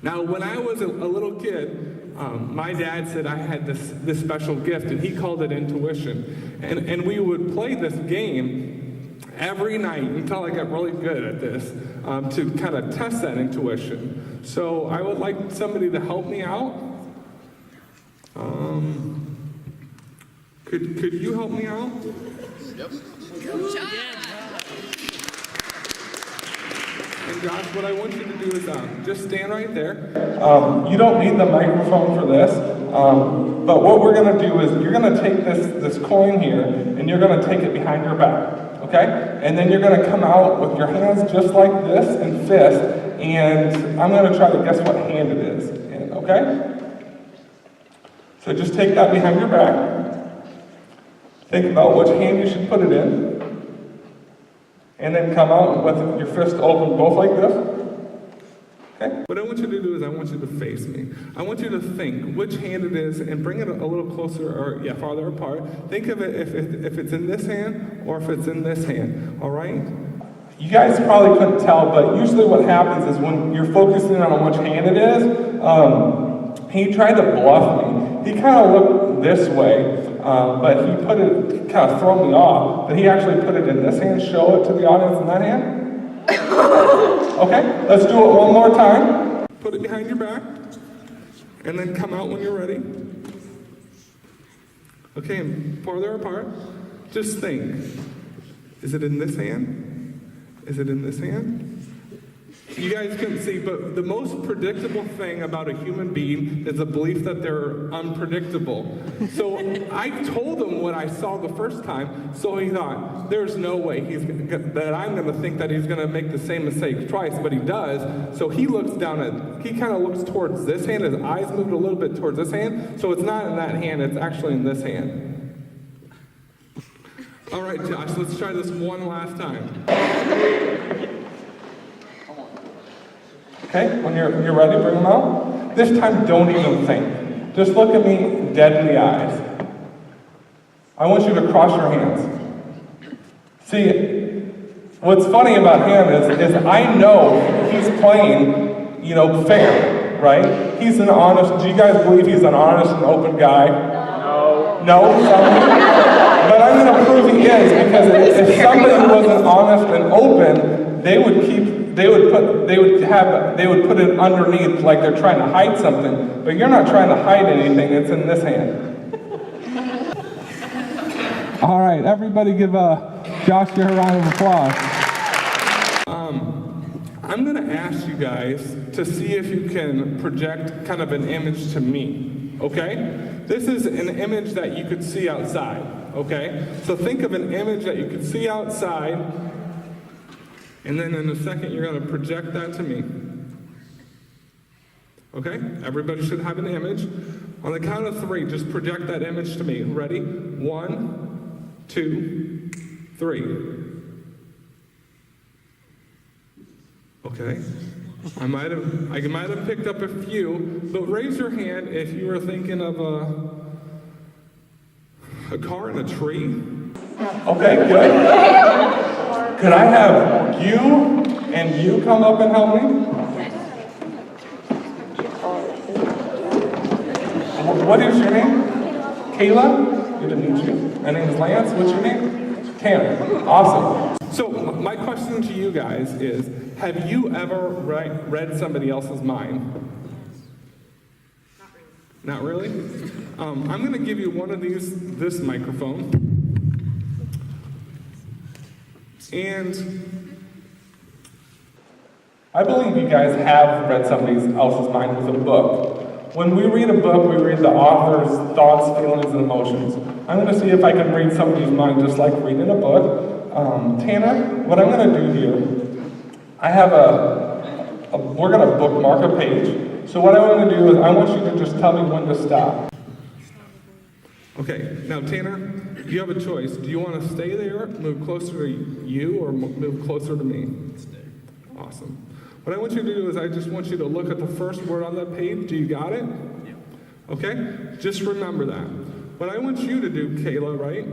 Now, when I was a little kid, my dad said I had this special gift, and he called it intuition. And we would play this game every night until I got really good at this, to kind of test that intuition. So I would like somebody to help me out. Could you help me out? Yep. Good job. And Josh, what I want you to do is just stand right there. You don't need the microphone for this, but what we're going to do is you're going to take this coin here, and you're going to take it behind your back, okay? And then you're going to come out with your hands just like this and fist, and I'm going to try to guess what hand it is, okay? So just take that behind your back. Think about which hand you should put it in. And then come out with your fist open both like this. Okay? What I want you to do is I want you to face me. I want you to think which hand it is and bring it a little closer or farther apart. Think of it if it's in this hand or if it's in this hand. All right? You guys probably couldn't tell, but usually what happens is when you're focusing on which hand it is, he tried to bluff me. He kind of looked this way, but he put it, kind of throw me off, but he actually put it in this hand. Show it to the audience in that hand. Okay, let's do it one more time. Put it behind your back, and then come out when you're ready. Okay, and farther apart. Just think, is it in this hand? Is it in this hand? You guys couldn't see, but the most predictable thing about a human being is the belief that they're unpredictable. So I told him what I saw the first time, so he thought, there's no way that I'm going to think that he's going to make the same mistake twice, but he does. So he looks down he kind of looks towards this hand, his eyes moved a little bit towards this hand, so it's not in that hand, it's actually in this hand. All right, Josh, let's try this one last time. Okay, when you're ready, bring them out. This time, don't even think. Just look at me dead in the eyes. I want you to cross your hands. See, what's funny about him is I know he's playing, fair, right? He's an honest, do you guys believe he's an honest and open guy? No. No? But I'm going to prove he is, because if somebody wasn't honest and open, they would put it underneath like they're trying to hide something, but you're not trying to hide anything, it's in this hand. All right, everybody give Josh a round of applause. I'm gonna ask you guys to see if you can project kind of an image to me, okay? This is an image that you could see outside, okay? So think of an image that you could see outside, and then in a second, you're going to project that to me. Okay? Everybody should have an image. On the count of 3, just project that image to me. Ready? 1, 2, 3. Okay. I might have picked up a few, but raise your hand if you were thinking of a car and a tree. Okay, good. Could I have you and you come up and help me? What is your name? Kayla? Good to meet you. My name is Lance. What's your name? Tanner. Awesome. So my question to you guys is, have you ever read somebody else's mind? Not really? I'm going to give you one of this microphone. And I believe you guys have read somebody else's mind with a book. When we read a book, we read the author's thoughts, feelings, and emotions. I'm going to see if I can read somebody's mind just like reading a book. Tanner, what I'm going to do here, I have we're going to bookmark a page. So what I want to do is I want you to just tell me when to stop. Okay, now Tanner, you have a choice. Do you want to stay there, move closer to you, or move closer to me? Stay. Awesome. What I want you to do is I just want you to look at the first word on that page. Do you got it? Yeah. Okay? Just remember that. What I want you to do, Kayla, right,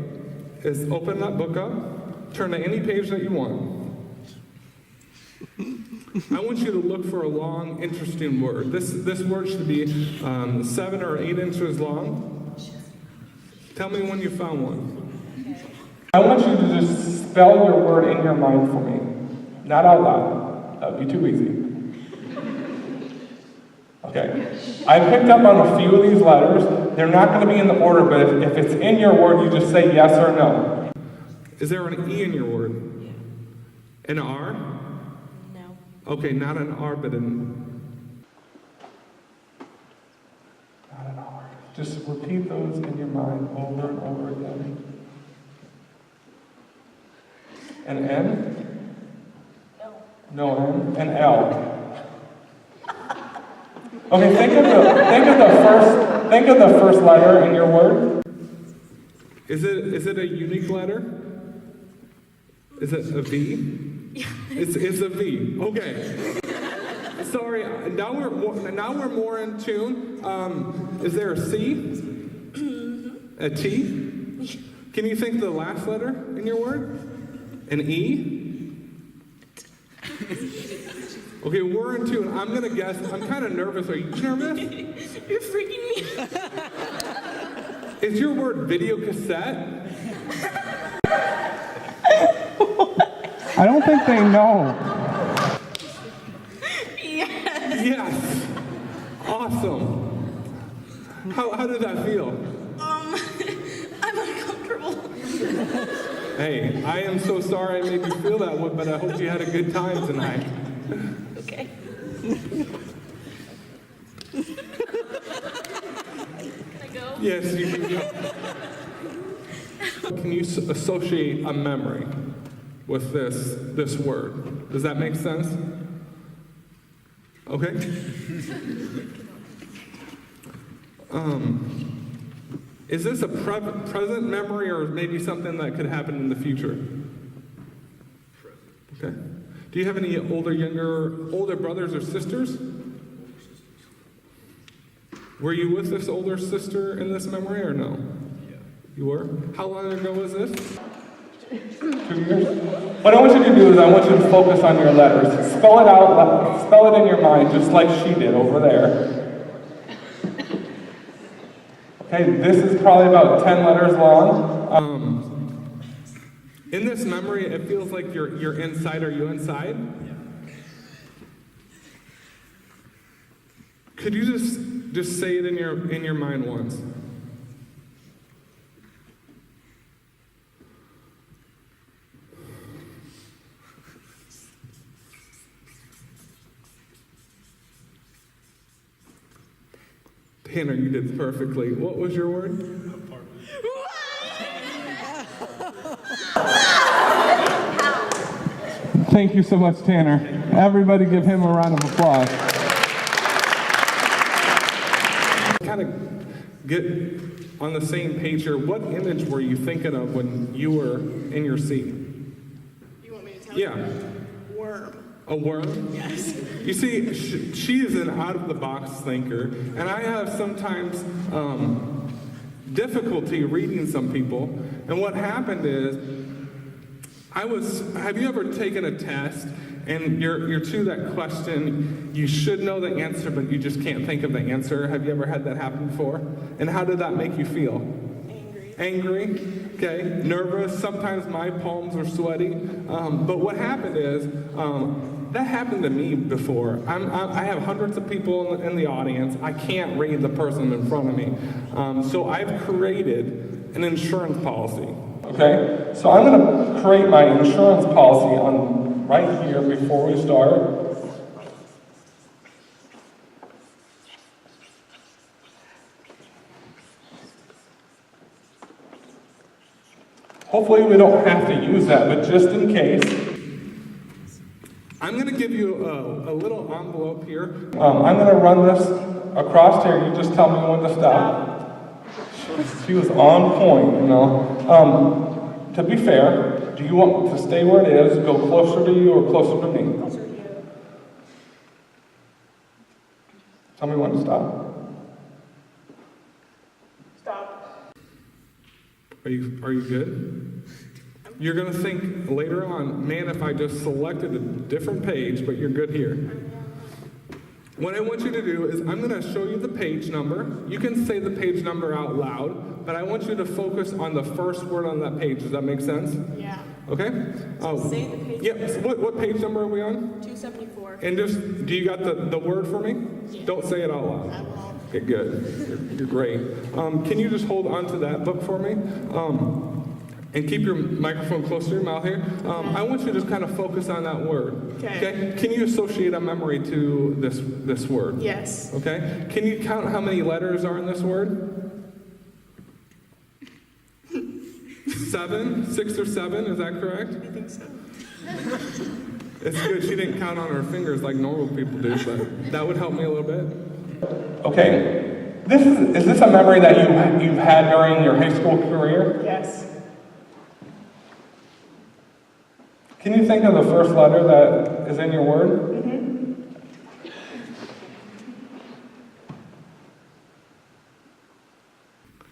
is open that book up, turn to any page that you want. I want you to look for a long, interesting word. This word should be 7 or 8 inches long. Tell me when you found one. I want you to just spell your word in your mind for me. Not out loud. That would be too easy. Okay. I picked up on a few of these letters. They're not going to be in the order, but if it's in your word, you just say yes or no. Is there an E in your word? An R? No. Okay, not an R, but an... Not an R. Just repeat those in your mind over and over again. An N? No. No N. An L. Okay, think of the first letter in your word. Is it a unique letter? Is it a V? Yeah. It's a V. Okay. Sorry. Now we're more in tune. Is there a C? A T? Can you think of the last letter in your word? An E? Okay, we're in tune. I'm gonna guess. I'm kind of nervous. Are you nervous? You're freaking me out. Is your word video cassette? I don't think they know. Yes. Yes. Awesome. How did that feel? I'm uncomfortable. Hey, I am so sorry I made you feel that way, but I hope you had a good time tonight. Okay. Can I go? Yes, you can go. Can you associate a memory with this word? Does that make sense? Okay. Is this a present memory or maybe something that could happen in the future? Okay. Do you have any older brothers or sisters? Were you with this older sister in this memory or no? Yeah. You were? How long ago was this? 2 years? What I want you to do is I want you to focus on your letters. Spell it out, spell it in your mind just like she did over there. Okay, this is probably about 10 letters long. In this memory, it feels like you're inside. Are you inside? Yeah. Could you just say it in your mind once? Tanner, you did perfectly. What was your word? Apartment. Thank you so much, Tanner. Everybody give him a round of applause. Kind of get on the same page here. What image were you thinking of when you were in your seat? You want me to tell you? Yeah. Worm. A worm? Yes. You see, she is an out-of-the-box thinker, and I have sometimes difficulty reading some people. And what happened is, have you ever taken a test, and you're to that question, you should know the answer, but you just can't think of the answer? Have you ever had that happen before? And how did that make you feel? Angry, okay, nervous. Sometimes my palms are sweaty. But what happened is, that happened to me before. I have hundreds of people in the audience. I can't read the person in front of me. So I've created an insurance policy. Okay, so I'm going to create my insurance policy on right here before we start. Hopefully we don't have to use that, but just in case, I'm going to give you a little envelope here. I'm going to run this across here. You just tell me when to stop. She was on point, you know. To be fair, do you want to stay where it is, go closer to you or closer to me? Closer to you. Tell me when to stop. Stop. Are you good? I'm You're going to think later on, man, if I just selected a different page, but you're good here. What I want you to do is I'm going to show you the page number. You can say the page number out loud, but I want you to focus on the first word on that page. Does that make sense? Yeah. Okay? Say the page Yep. number. So what page number are we on? 274. And just, do you got the word for me? Yeah. Don't say it out loud. I won't. Okay, good. You're great. Can you just hold on to that book for me? And keep your microphone close to your mouth here. I want you to just kind of focus on that word. Okay. Can you associate a memory to this word? Yes. Okay. Can you count how many letters are in this word? 7? 6 or 7? Is that correct? I think so. It's good. She didn't count on her fingers like normal people do, but that would help me a little bit. Okay. Is this a memory that you've had during your high school career? Yes. Can you think of the first letter that is in your word? Mm-hmm.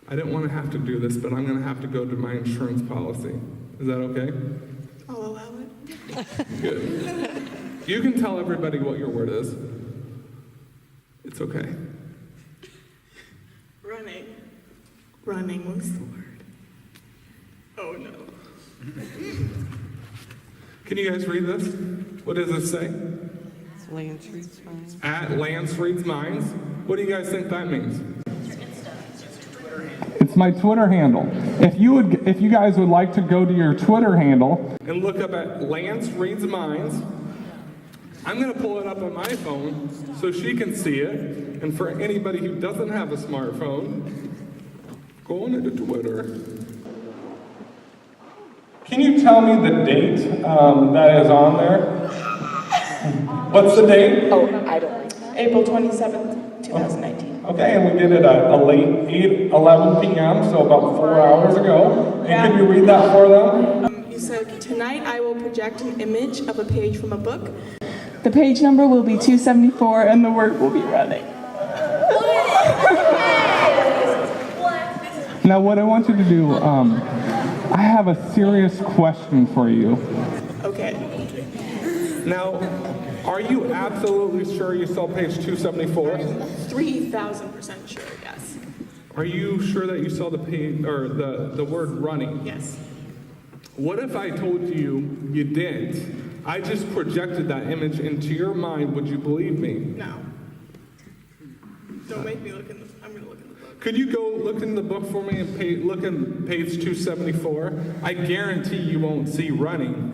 I didn't want to have to do this, but I'm going to have to go to my insurance policy. Is that okay? I'll allow it. Good. You can tell everybody what your word is. It's okay. Running. Running was the word. Oh no. Can you guys read this? What does it say? Lance Reed's Mines. At Lance Reed's Mines. What do you guys think that means? It's my Twitter handle. If you guys would like to go to your Twitter handle and look up at Lance Reed's Mines, I'm going to pull it up on my phone so she can see it. And for anybody who doesn't have a smartphone, go on into Twitter. Can you tell me the date that is on there? What's the date? Oh, I don't. April 27th, 2019. Okay, and we did it at a late 8:11 p.m., so about 4 hours ago. And Yeah. can you read that for them? You said, tonight I will project an image of a page from a book. The page number will be 274 and the word will be running. Now, what I want you to do, I have a serious question for you. Okay. Now, are you absolutely sure you saw page 274? 3,000% sure, yes. Are you sure that you saw the page or the word running? Yes. What if I told you you didn't? I just projected that image into your mind. Would you believe me? No. Don't make me look in the, I'm going to look in the book. Could you go look in the book for me and look in page 274? I guarantee you won't see running.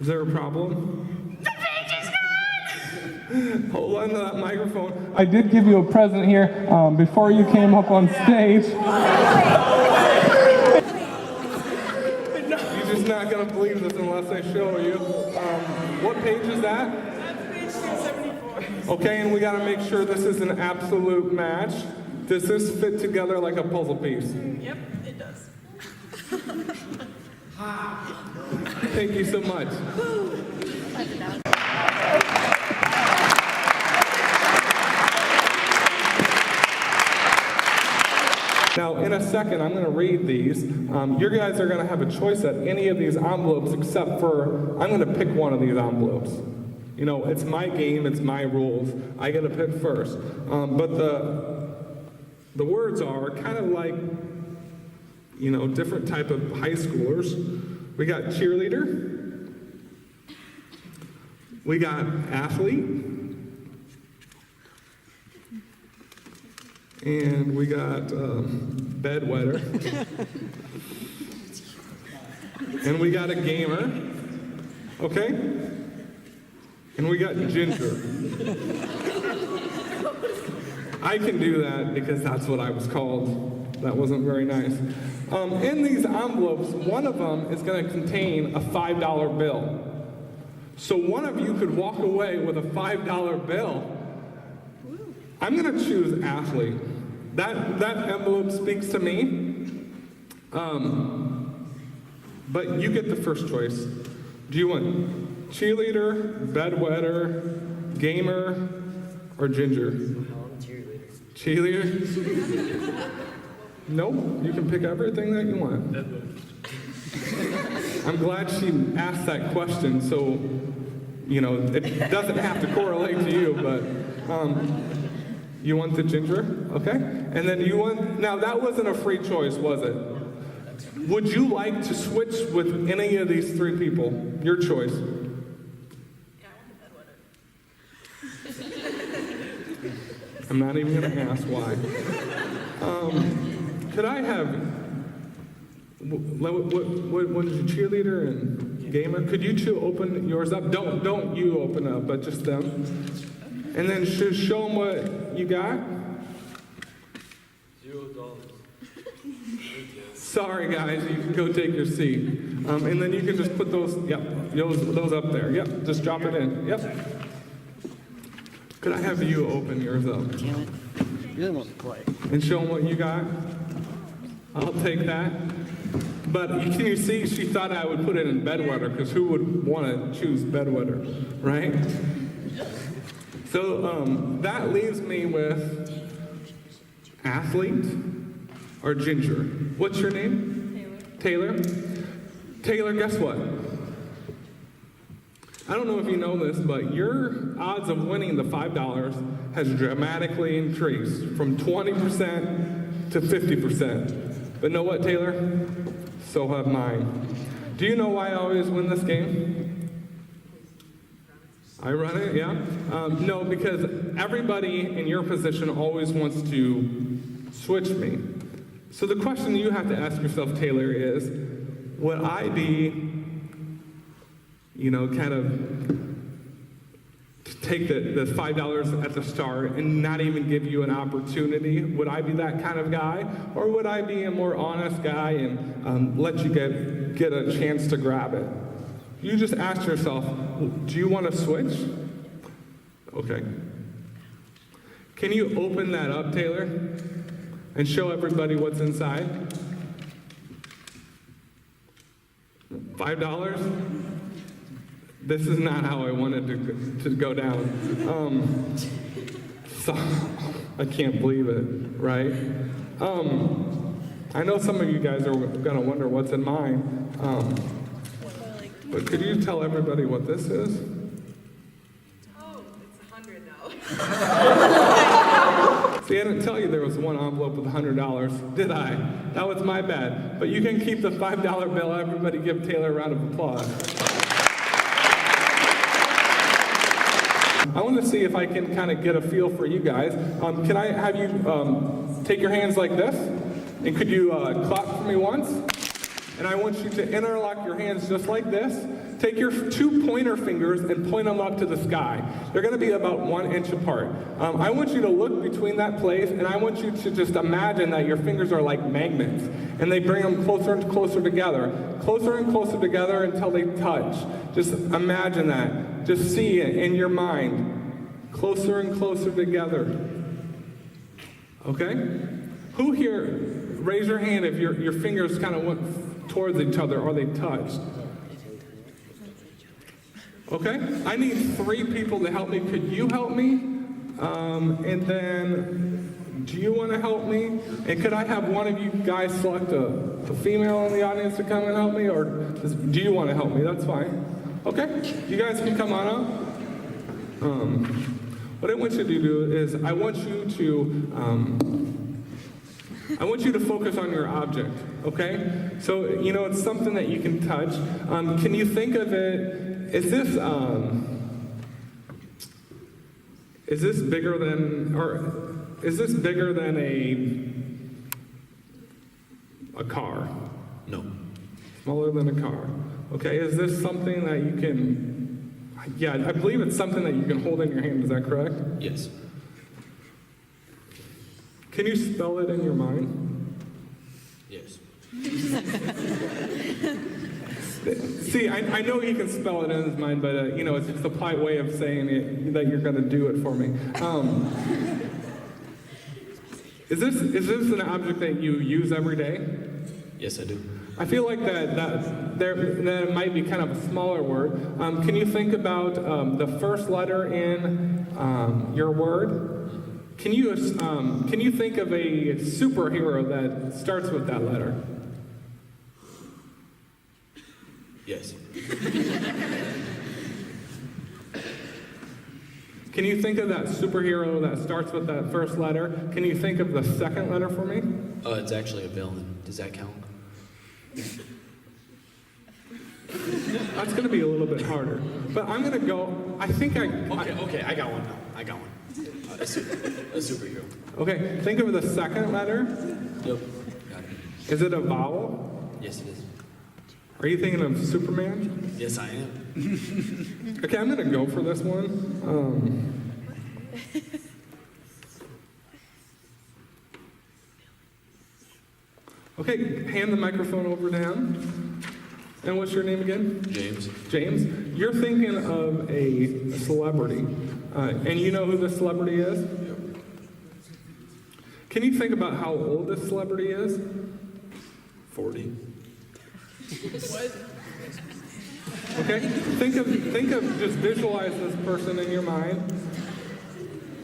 Is there a problem? The page is gone! Hold on to that microphone. I did give you a present here before you came up on stage. You're just not going to believe this unless I show you. What page is that? That's page 274. Okay, and we got to make sure this is an absolute match. Does this fit together like a puzzle piece? Yep, it does. Thank you so much. Now, in a second, I'm going to read these. You guys are going to have a choice at any of these envelopes except for, I'm going to pick one of these envelopes. You know, it's my game, it's my rules. I get to pick first. But the words are kind of like, you know, different type of high schoolers. We got cheerleader. We got athlete. And we got bedwetter. And we got a gamer. Okay? And we got ginger. I can do that because that's what I was called. That wasn't very nice. In these envelopes, one of them is going to contain a $5 bill. So one of you could walk away with a $5 bill. I'm going to choose athlete. That envelope speaks to me. But you get the first choice. Do you want cheerleader, bedwetter, gamer, or ginger? Cheerleader? Nope, you can pick everything that you want. I'm glad she asked that question, so, you know, it doesn't have to correlate to you, but you want the ginger? Okay. And then you want, now that wasn't a free choice, was it? Would you like to switch with any of these three people? Your choice. I'm not even going to ask why. Could I have, what is your cheerleader and gamer? Could you two open yours up? Don't you open up, but just them. And then show them what you got. $0. Sorry guys, you can go take your seat. And then you can just put those, those up there. Yep, just drop it in. Yep. Could I have you open yours up? You didn't want to play. And show them what you got? I'll take that. But can you see, she thought I would put it in bedwetter, because who would want to choose bedwetter, right? So that leaves me with athlete or ginger. What's your name? Taylor. Taylor, guess what? I don't know if you know this, but your odds of winning the $5 has dramatically increased from 20% to 50%. But know what, Taylor? So have mine. Do you know why I always win this game? I run it, yeah? No, because everybody in your position always wants to switch me. So the question you have to ask yourself, Taylor, is, would I be, you know, kind of take the $5 at the start and not even give you an opportunity? Would I be that kind of guy? Or would I be a more honest guy and let you get a chance to grab it? You just ask yourself, do you want to switch? Okay. Can you open that up, Taylor? And show everybody what's inside? $5? This is not how I wanted to go down. So, I can't believe it, right? I know some of you guys are gonna wonder what's in mine. But could you tell everybody what this is? Oh, it's $100 now. See, I didn't tell you there was one envelope with $100, did I? That was my bad. But you can keep the $5 bill. Everybody give Taylor a round of applause. I want to see if I can kind of get a feel for you guys. Can I have you take your hands like this? And could you clap for me once? And I want you to interlock your hands just like this. Take your 2 pointer fingers and point them up to the sky. They're going to be about 1 inch apart. I want you to look between that place, and I want you to just imagine that your fingers are like magnets, and they bring them closer and closer together until they touch. Just imagine that. Just see it in your mind. Closer and closer together. Okay? Who here, raise your hand if your fingers kind of went towards each other or they touched. Okay? I need 3 people to help me. Could you help me? And then, do you want to help me? And could I have one of you guys select a female in the audience to come and help me? Or do you want to help me? That's fine. Okay? You guys can come on up. What I want you to do is I want you to focus on your object, okay? So, you know, it's something that you can touch. Can you think of it, is this bigger than a car? No. Smaller than a car. Okay, is this something that you can, yeah, I believe it's something that you can hold in your hand, is that correct? Yes. Can you spell it in your mind? Yes. See, I know he can spell it in his mind, but you know, it's just a polite way of saying it, that you're going to do it for me. Is this an object that you use every day? Yes, I do. I feel like that might be kind of a smaller word. Can you think about the first letter in your word? can you think of a superhero that starts with that letter? Yes. Can you think of that superhero that starts with that first letter? Can you think of the second letter for me? It's actually a villain. Does that count? That's going to be a little bit harder. But I'm going to go, Okay, I got one now. I got one. A superhero. Okay, think of the second letter. Yep. Got it. Is it a vowel? Yes, it is. Are you thinking of Superman? Yes, I am. Okay, I'm going to go for this one. Okay, hand the microphone over to him. And what's your name again? James. James, you're thinking of a celebrity. And you know who the celebrity is? Yep. Can you think about how old this celebrity is? 40. Okay? Think of, just visualize this person in your mind.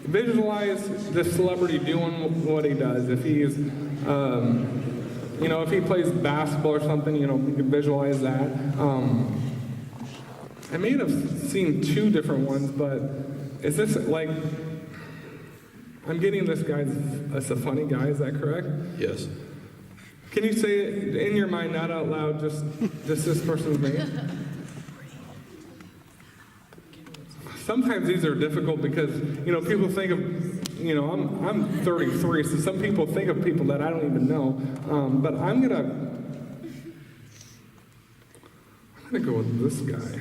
Visualize this celebrity doing what he does. If he's, if he plays basketball or something, you can visualize that. I may have seen two different ones, but is this like, I'm getting this guy's a funny guy, is that correct? Yes. Can you say it in your mind, not out loud, just this person's name? Sometimes these are difficult because, people think of, I'm 33, so some people think of people that I don't even know. But I'm gonna go with this guy.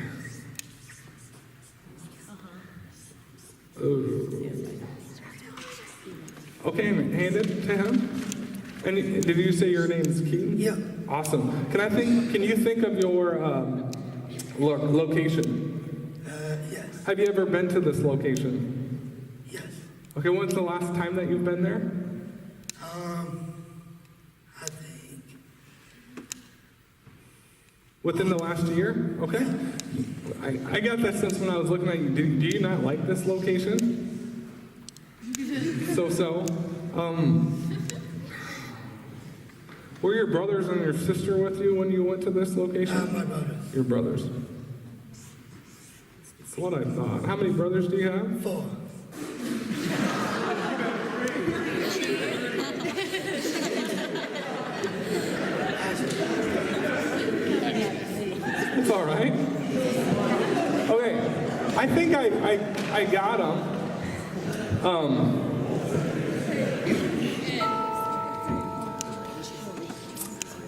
Okay, hand it to him. And did you say your name's Keaton? Yeah. Awesome. Can you think of your location? Yes. Have you ever been to this location? Yes. Okay, when's the last time that you've been there? I think. Within the last year? Okay. I got that sense when I was looking at you. Do you not like this location? So. Were your brothers and your sister with you when you went to this location? My brothers. Your brothers. That's what I thought. How many brothers do you have? 4. It's all right. Okay, I think I got him.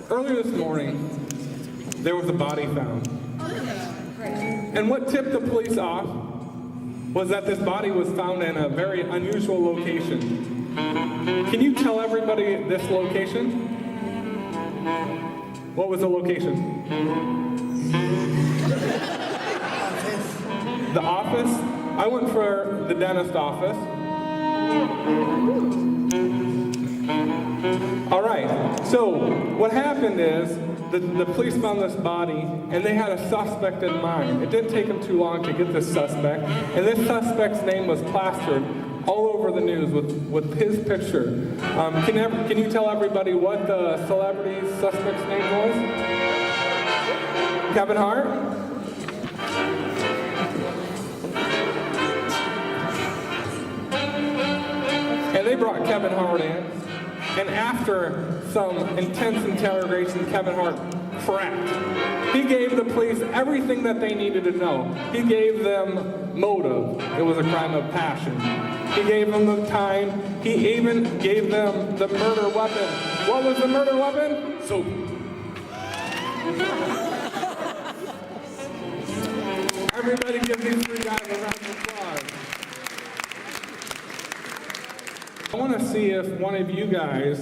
Earlier this morning, there was a body found. And what tipped the police off was that this body was found in a very unusual location. Can you tell everybody this location? What was the location? The office? I went for the dentist office. All right, so what happened is the police found this body and they had a suspect in mind. It didn't take them too long to get this suspect, and this suspect's name was plastered all over the news with his picture. Can you tell everybody what the celebrity suspect's name was? Kevin Hart? And they brought Kevin Hart in. And after some intense interrogation, Kevin Hart cracked. He gave the police everything that they needed to know. He gave them motive. It was a crime of passion. He gave them the time. He even gave them the murder weapon. What was the murder weapon? Soap. Everybody give these three guys a round of applause. I want to see if one of you guys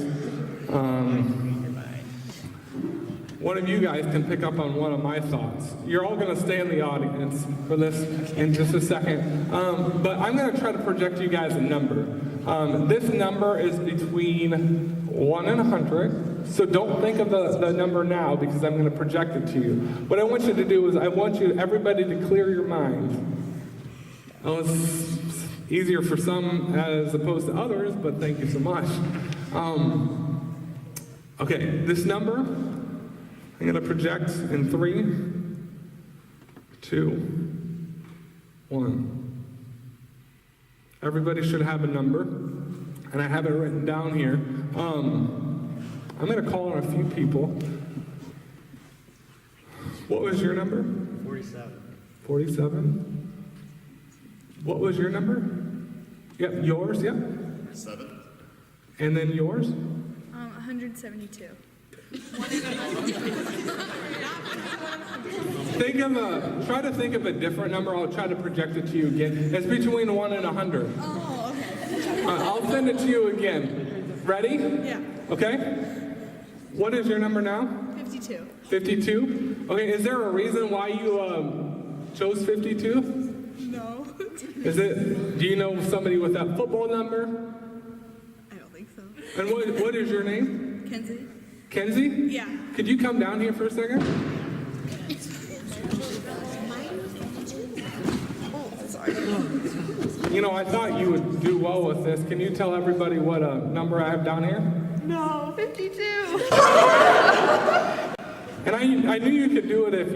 can pick up on one of my thoughts. You're all going to stay in the audience for this in just a second. But I'm going to try to project you guys a number. This number is between 1 and 100. So don't think of the number now because I'm going to project it to you. What I want you to do is I want everybody to clear your mind. easier for some as opposed to others, but thank you so much. Okay, this number, I'm going to project in 3, 2, 1. Everybody should have a number, and I have it written down here. I'm going to call on a few people. What was your number? 47. 47? What was your number? Yep, yours, yep. 7. And then yours? 172. Try to think of a different number. I'll try to project it to you again. It's between 1 and 100. Oh, okay. I'll send it to you again. Ready? Yeah. Okay? What is your number now? 52. 52? Okay, is there a reason why you chose 52? No. Do you know somebody with that football number? I don't think so. And what is your name? Kenzie? Kenzie? Yeah. Could you come down here for a second? You know, I thought you would do well with this. Can you tell everybody what number I have down here? No, 52. And I knew you could do it if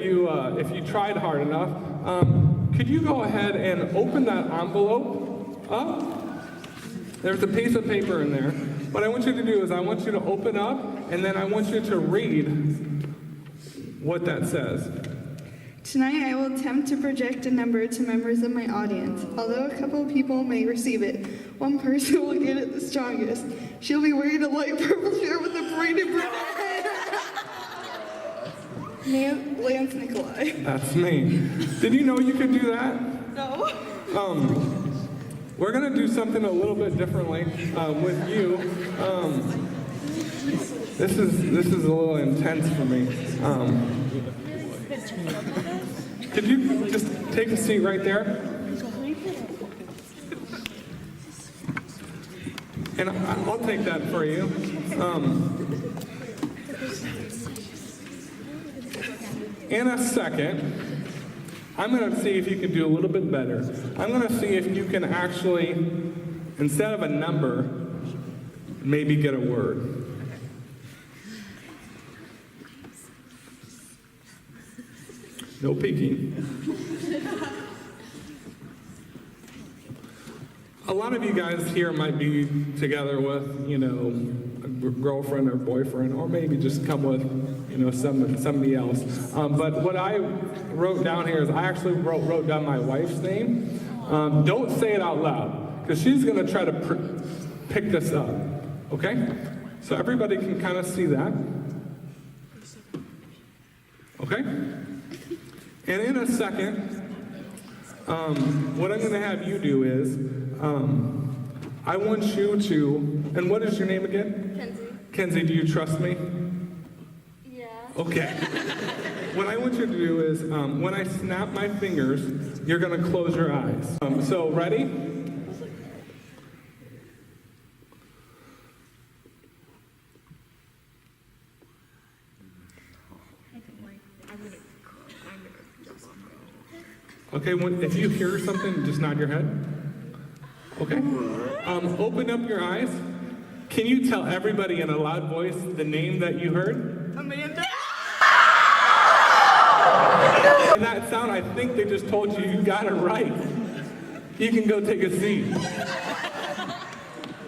you tried hard enough. Could you go ahead and open that envelope up? There's a piece of paper in there. What I want you to do is I want you to open up, and then I want you to read what that says. Tonight I will attempt to project a number to members of my audience. Although a couple of people may receive it, one person will get it the strongest. She'll be wearing a light purple shirt with a braided brunette hair. Lance Nikolai. That's me. Did you know you could do that? No. We're gonna do something a little bit differently with you. This is a little intense for me. Could you just take a seat right there? And I'll take that for you. In a second, I'm going to see if you can do a little bit better. I'm going to see if you can actually, instead of a number, maybe get a word. No peeking. A lot of you guys here might be together with, you know, a girlfriend or boyfriend, or maybe just come with, you know, somebody else. But what I wrote down here is I actually wrote down my wife's name. Don't say it out loud, because she's going to try to pick this up. Okay? So everybody can kind of see that. Okay? And in a second, what I'm going to have you do is, I want you to, and what is your name again? Kenzie. Kenzie, do you trust me? Yeah. Okay. What I want you to do is, when I snap my fingers, you're going to close your eyes. So, ready? Okay, if you hear something, just nod your head. Okay. Open up your eyes. Can you tell everybody in a loud voice the name that you heard? Amanda. And that sound, I think they just told you you got it right. You can go take a seat.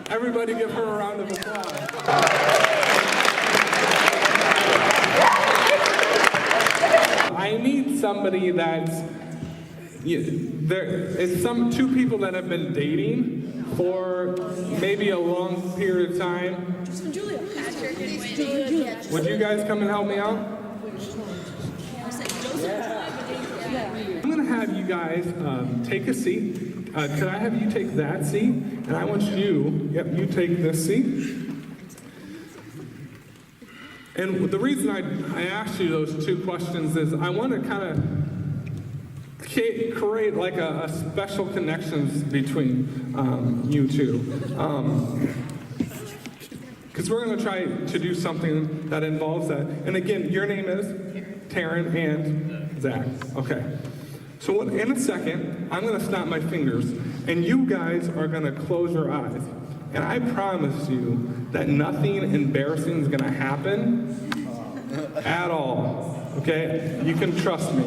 Everybody give her a round of applause. I need somebody that's, it's two people that have been dating for maybe a long period of time. Would you guys come and help me out? I'm going to have you guys take a seat. Could I have you take that seat? And I want you take this seat. And the reason I asked you those two questions is I want to kind of create like a special connections between you two. Because we're going to try to do something that involves that. And again, your name is? Taryn and Zach. Okay. So in a second, I'm going to snap my fingers, and you guys are going to close your eyes. And I promise you that nothing embarrassing is going to happen at all, okay? You can trust me.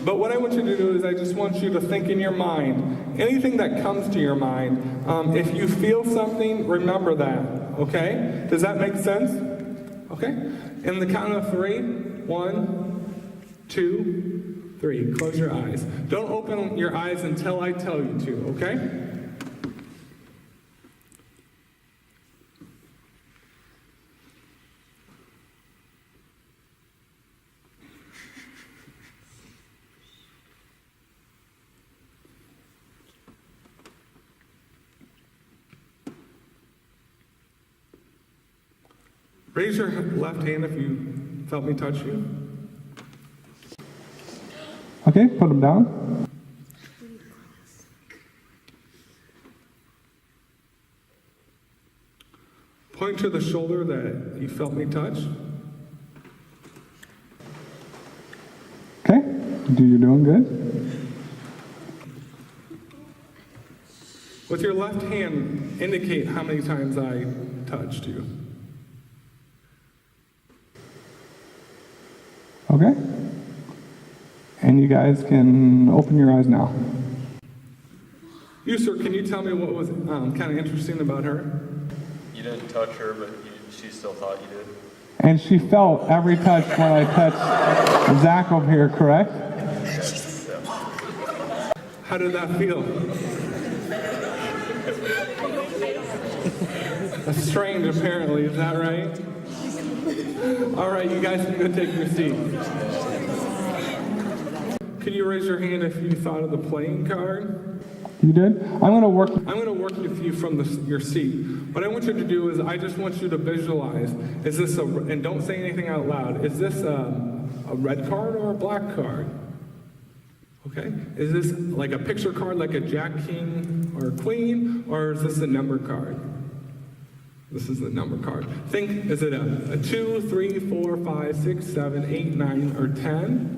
But what I want you to do is I just want you to think in your mind, anything that comes to your mind, if you feel something, remember that, okay? Does that make sense? Okay? In the count of 3, 1, 2, 3. Close your eyes. Don't open your eyes until I tell you to, okay? Raise your left hand if you felt me touch you. Okay, put them down. Point to the shoulder that you felt me touch. Okay, you're doing good. With your left hand, indicate how many times I touched you. Okay. And you guys can open your eyes now. You, sir, can you tell me what was kind of interesting about her? You didn't touch her, but she still thought you did. And she felt every touch when I touched Zach over here, correct? How did that feel? That's strange, apparently. Is that right? All right, you guys can go take your seat. Can you raise your hand if you thought of the playing card? You did? I'm going to work with you from your seat. What I want you to do is I just want you to visualize. Is this and don't say anything out loud. Is this a red card or a black card? Okay. Is this like a picture card, like a Jack, King, or Queen, or is this a number card? This is the number card. Think, is it a 2, 3, 4, 5, 6, 7, 8, 9, or 10?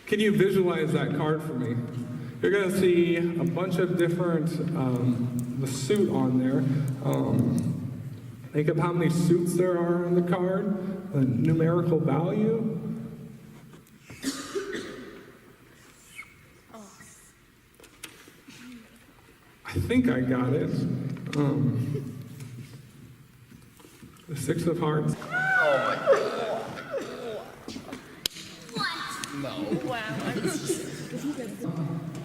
Can you visualize that card for me? You're going to see a bunch of different, the suit on there. Think of how many suits there are on the card, the numerical value. I think I got it. The 6 of Hearts. Oh my God. No. Wow.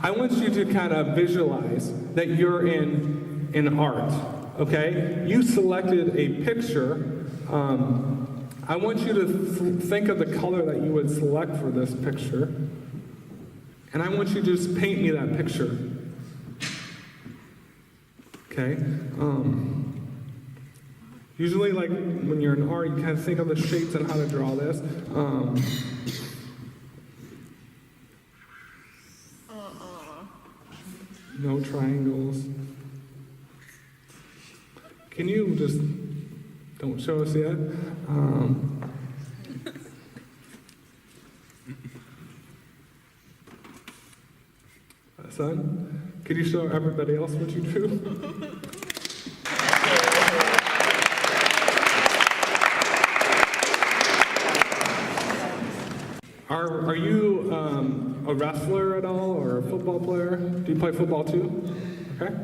I want you to kind of visualize that you're in art, okay? You selected a picture. I want you to think of the color that you would select for this picture. And I want you to just paint me that picture. Okay? Usually, like, when you're in art, you kind of think of the shapes and how to draw this. No triangles. Can you just, don't show us yet? Son, can you show everybody else what you drew? Are you a wrestler at all, or a football player? Do you play football too? Okay.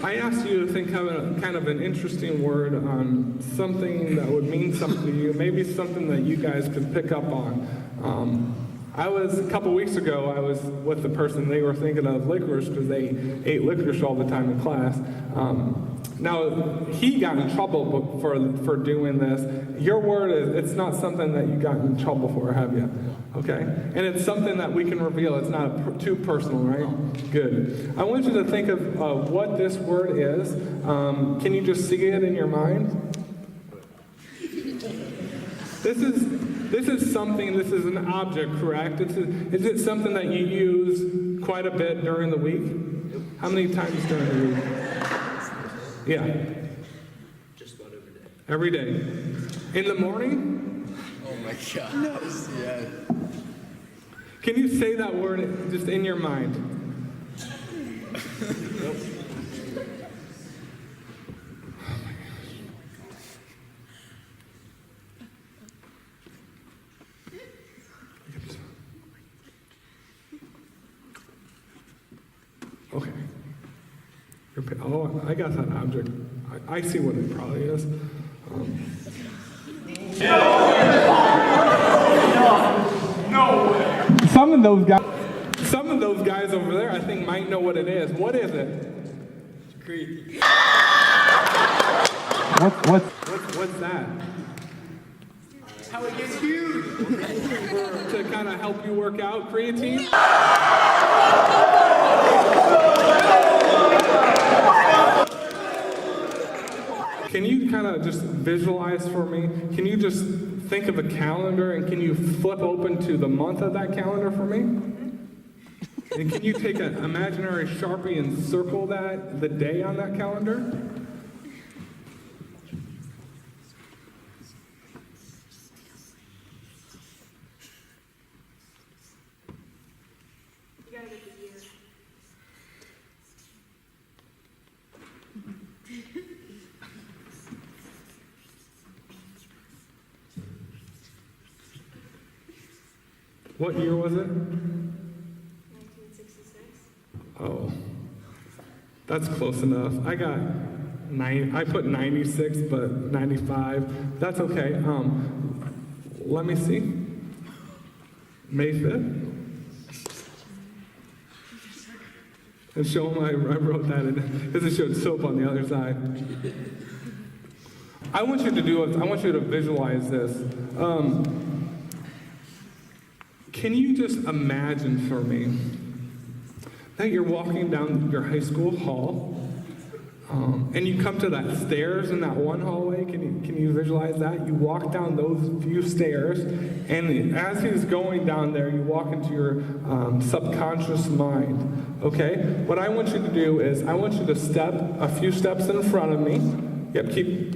I asked you to think of kind of an interesting word on something that would mean something to you, maybe something that you guys could pick up on. A couple weeks ago, I was with the person, they were thinking of licorice because they ate licorice all the time in class. Now, he got in trouble for doing this. Your word is, it's not something that you got in trouble for, have you? Okay? And it's something that we can reveal. It's not too personal, right? Good. I want you to think of what this word is. Can you just see it in your mind? This is something, this is an object, correct? Is it something that you use quite a bit during the week? How many times during the week? Yeah. Just about every day. Every day. In the morning? Oh my God. Yeah. Can you say that word just in your mind? Okay. Oh, I got that object. I see what it probably is. No way. Some of those guys over there, I think, might know what it is. What is it? Creed. What's that? How it gets huge. To kind of help you work out, creatine? Can you kind of just visualize for me? Can you just think of a calendar and can you flip open to the month of that calendar for me? And can you take an imaginary Sharpie and circle the day on that calendar? What year was it? 1966. Oh, that's close enough. I put 96, but 95. That's okay. Let me see. May 5th. And show them I wrote that in, because it showed soap on the other side. I want you to visualize this. Can you just imagine for me that you're walking down your high school hall, and you come to that stairs in that one hallway? Can you visualize that? You walk down those few stairs, and as he's going down there, you walk into your subconscious mind. Okay? What I want you to do is I want you to step a few steps in front of me. Yep,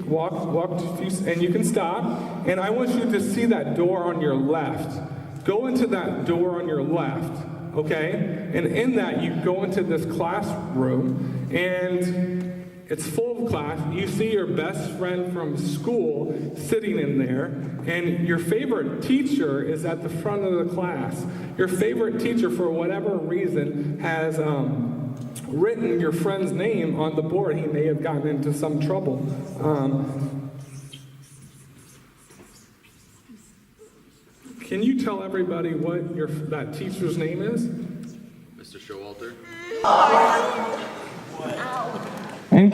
walk a few, and you can stop. And I want you to see that door on your left. Go into that door on your left, okay? And in that, you go into this classroom, and it's full of class. You see your best friend from school sitting in there, and your favorite teacher is at the front of the class. Your favorite teacher, for whatever reason, has written your friend's name on the board. He may have gotten into some trouble. Can you tell everybody what that teacher's name is? Mr. Showalter. And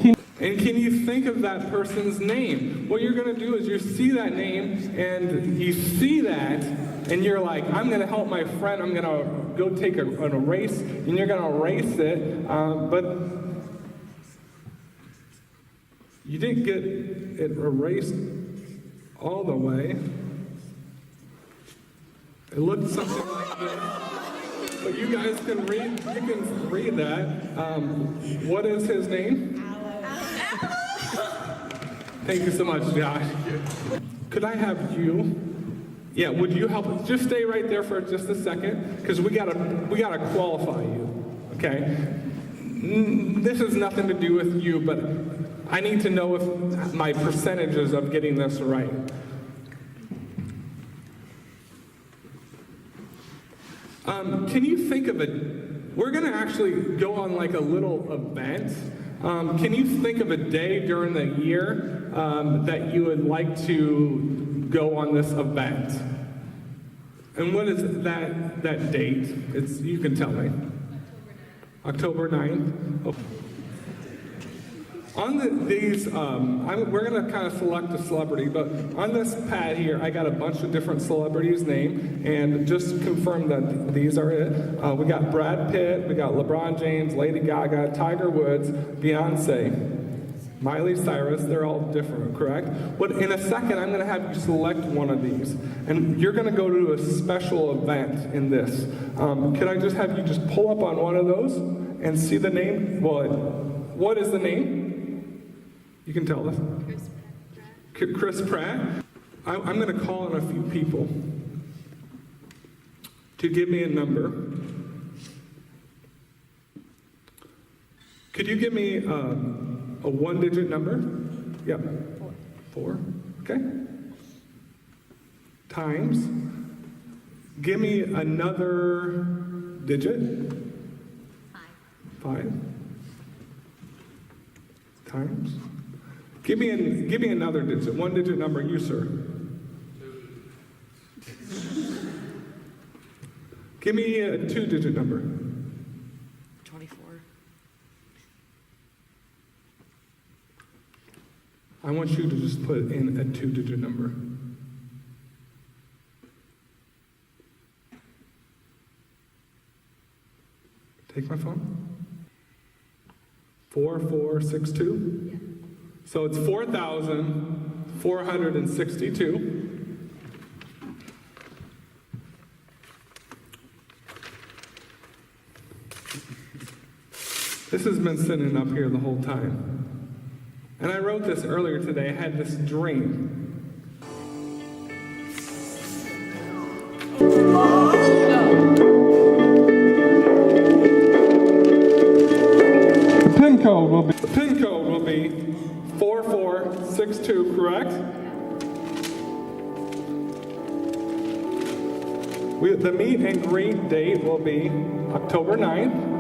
can you think of that person's name? What you're going to do is you see that name, and you see that, and you're like, I'm going to help my friend. I'm going to go take an erase, and you're going to erase it, but you didn't get it erased all the way. It looked something like this. But you guys can read that. What is his name? Thank you so much, Josh. Could I have you? Yeah, would you help? Just stay right there for just a second, because we gotta qualify you. Okay? This has nothing to do with you, but I need to know if my percentages of getting this right. Can you think of it? We're going to actually go on like a little event. Can you think of a day during the year that you would like to go on this event? And what is that date? You can tell me. October 9th. Oh. On we're going to kind of select a celebrity, but on this pad here, I got a bunch of different celebrities' names, and just confirm that these are it. We got Brad Pitt, we got LeBron James, Lady Gaga, Tiger Woods, Beyonce, Miley Cyrus. They're all different, correct? But in a second, I'm going to have you select one of these, and you're going to go to a special event in this. Could I just have you just pull up on one of those and see the name? Well, what is the name? You can tell us. Chris Pratt. Chris Pratt. I'm going to call on a few people to give me a number. Could you give me a one-digit number? Yep. 4. Okay. Times. Give me another digit. 5. Times. Give me another digit. One-digit number, you, sir. Give me a two-digit number. 24. I want you to just put in a two-digit number. Take my phone. 4462. Yeah. So it's 4,462. This has been sitting up here the whole time. And I wrote this earlier today. I had this dream. The PIN code will be 4462, correct? The meet and greet date will be October 9th.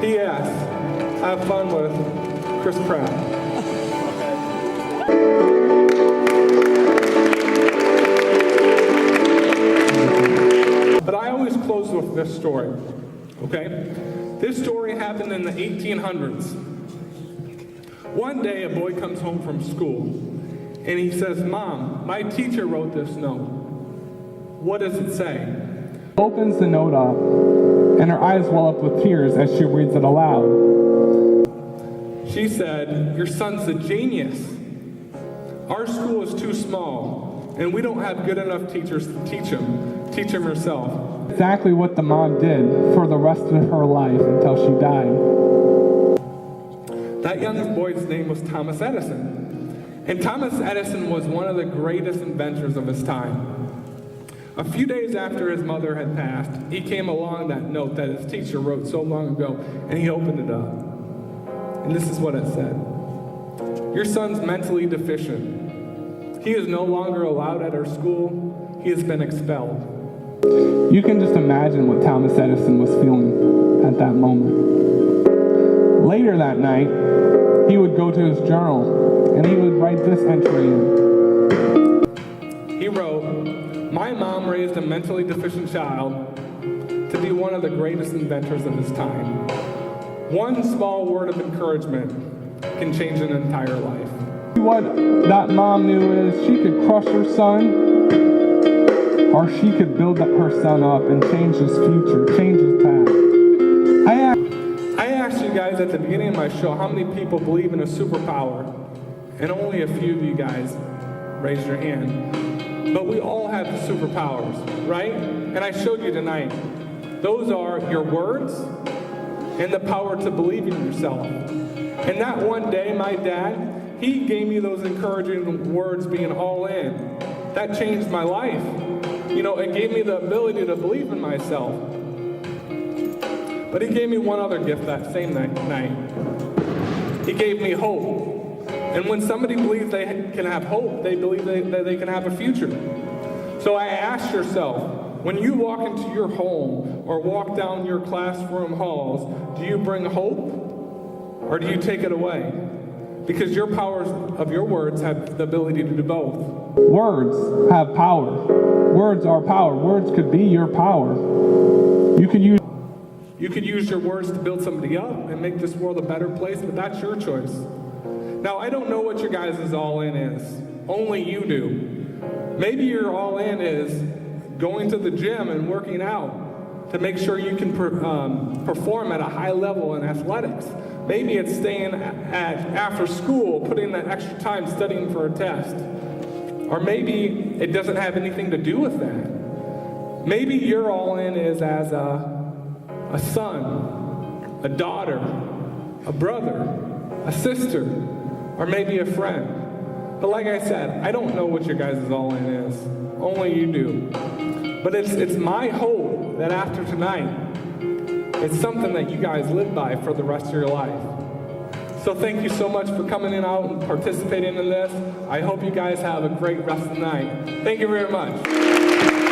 P.S. Have fun with Chris Pratt. But I always close with this story, okay? This story happened in the 1800s. One day a boy comes home from school and he says, "Mom, my teacher wrote this note. What does it say?" Opens the note up, and her eyes well up with tears as she reads it aloud. She said, "Your son's a genius. Our school is too small, and we don't have good enough teachers to teach him herself." Exactly what the mom did for the rest of her life until she died. That young boy's name was Thomas Edison. And Thomas Edison was one of the greatest inventors of his time. A few days after his mother had passed, he came along that note that his teacher wrote so long ago, and he opened it up. And this is what it said. "Your son's mentally deficient. He is no longer allowed at our school. He has been expelled." You can just imagine what Thomas Edison was feeling at that moment. Later that night, he would go to his journal, and he would write this entry in. He wrote, "My mom raised a mentally deficient child to be one of the greatest inventors of his time. One small word of encouragement can change an entire life." What that mom knew is she could crush her son, or she could build her son up and change his future, change his path. I asked you guys at the beginning of my show how many people believe in a superpower, and only a few of you guys raised your hand. But we all have superpowers, right? And I showed you tonight. Those are your words and the power to believe in yourself. And that one day, my dad, he gave me those encouraging words, being all in. That changed my life. You know, it gave me the ability to believe in myself. But he gave me one other gift that same night. He gave me hope. And when somebody believes they can have hope, they believe that they can have a future. So I asked yourself, when you walk into your home or walk down your classroom halls, do you bring hope or do you take it away? Because your powers of your words have the ability to do both. Words have power. Words are power. Words could be your power. You could use your words to build somebody up and make this world a better place, but that's your choice. Now, I don't know what your guys' all-in is. Only you do. Maybe your all-in is going to the gym and working out to make sure you can perform at a high level in athletics. Maybe it's staying after school, putting that extra time studying for a test. Or maybe it doesn't have anything to do with that. Maybe your all-in is as a son, a daughter, a brother, a sister, or maybe a friend. But like I said, I don't know what your guys' all-in is. Only you do. But it's my hope that after tonight, it's something that you guys live by for the rest of your life. So thank you so much for coming in out and participating in this. I hope you guys have a great rest of the night. Thank you very much.